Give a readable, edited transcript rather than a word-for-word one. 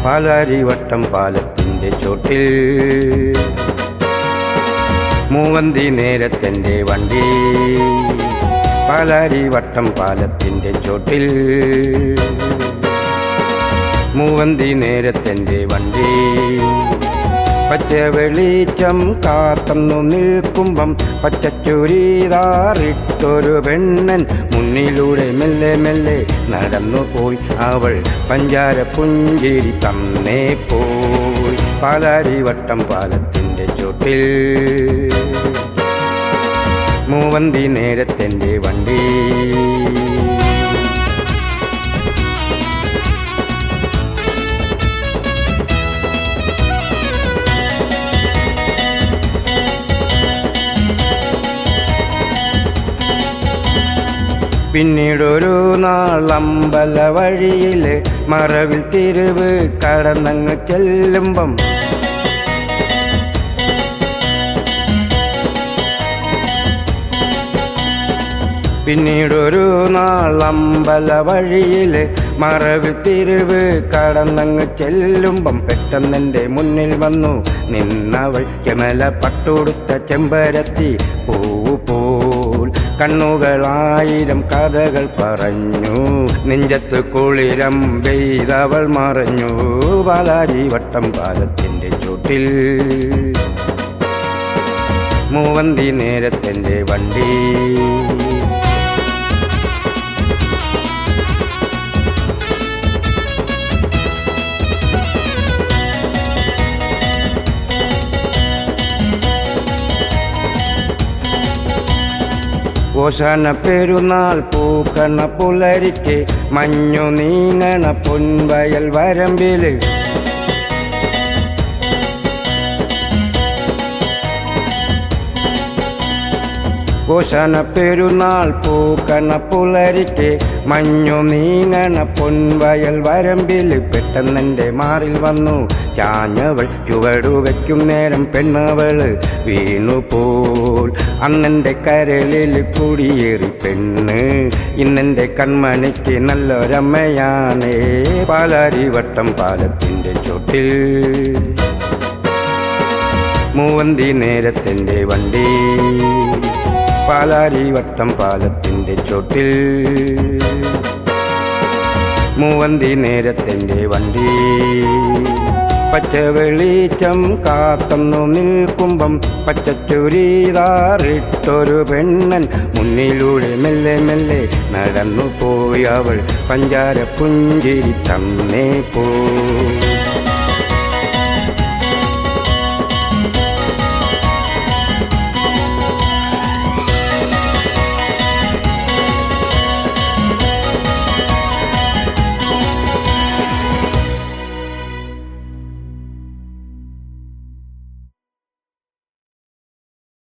പാലാരിവട്ടം പാലത്തിൻ്റെ ചോട്ടിൽ മൂവന്തി നേരത്തെൻ്റെ വണ്ടി പാലാരിവട്ടം പാലത്തിൻ്റെ ചോട്ടിൽ മൂവന്തി നേരത്തെൻ്റെ വണ്ടി പച്ച വെളിച്ചം കാത്തന്നു നിൽക്കുമ്പം പച്ചച്ചുരിദാറിട്ടൊരു പെണ്ണൻ മുന്നിലൂടെ മെല്ലെ മെല്ലെ നടന്നു പോയി. അവൾ പഞ്ചാര പുഞ്ചിരി തന്നേ പോയി. പാലാരിവട്ടം പാലത്തിൻ്റെ ചോട്ടിൽ മൂവന്തി നേരത്തെൻ്റെ വണ്ടി പിന്നീടൊരു നാൾ അമ്പല വഴിയിൽ മറവിൽ തിരുവ് കടന്നങ്ങ് ചെല്ലുമ്പം പിന്നീടൊരു നാൾ അമ്പല വഴിയിൽ മറവിൽ തിരുവ് കടന്നങ്ങ് ചെല്ലുമ്പം പെട്ടെന്നെൻ്റെ മുന്നിൽ വന്നു നിന്നവൾ ചെമല പട്ടുടുത്ത ചെമ്പരത്തി പൂവ് പോൽ. കണ്ണുകളായിരം കഥകൾ പറഞ്ഞു, നെഞ്ചത്ത് കുളിരം പെയ്തവൾ മറഞ്ഞു. പാലാരിവട്ടം പാലത്തിൻ്റെ ചോട്ടിൽ മൂവന്തി നേരത്തെൻ്റെ വണ്ടി ഓശാന പെരുന്നാൾ പൂക്കണ പുലരിക്ക് മഞ്ഞു നീങ്ങണ പൊൻവയൽ വരമ്പില് ഓശാന പെരുന്നാൾ പൂക്കണ പുലരിക്ക് മഞ്ഞു നീങ്ങണ പൊൻവയൽ വരമ്പില് പെട്ടെന്നെൻ്റെ മാറിൽ വന്നു ചാഞ്ഞവൾ. ചുവടു വയ്ക്കും നേരം പെണ്ണവള് വീണുപോൽ. അന്നെൻ്റെ കരളിൽ കുടിയേറി പെണ്ണ്, ഇന്നെൻ്റെ കൺമണിക്ക് നല്ലൊരമ്മയാണേ. പാലാരിവട്ടം പാലത്തിൻ്റെ ചോട്ടിൽ മൂവന്തി നേരത്തെൻ്റെ വണ്ടി പാലാരിവട്ടം പാലത്തിൻ്റെ ചോട്ടിൽ മൂവന്തി നേരത്തെൻ്റെ വണ്ടി പച്ച വെളിച്ചം കാത്തന്നു നിൽക്കുമ്പം പച്ചച്ചുരിദാറിട്ടൊരു പെണ്ണൻ മുന്നിലൂടെ മെല്ലെ മെല്ലെ നടന്നു പോയി. അവൾ പഞ്ചാര പുഞ്ചിരി തന്നേ പോയി.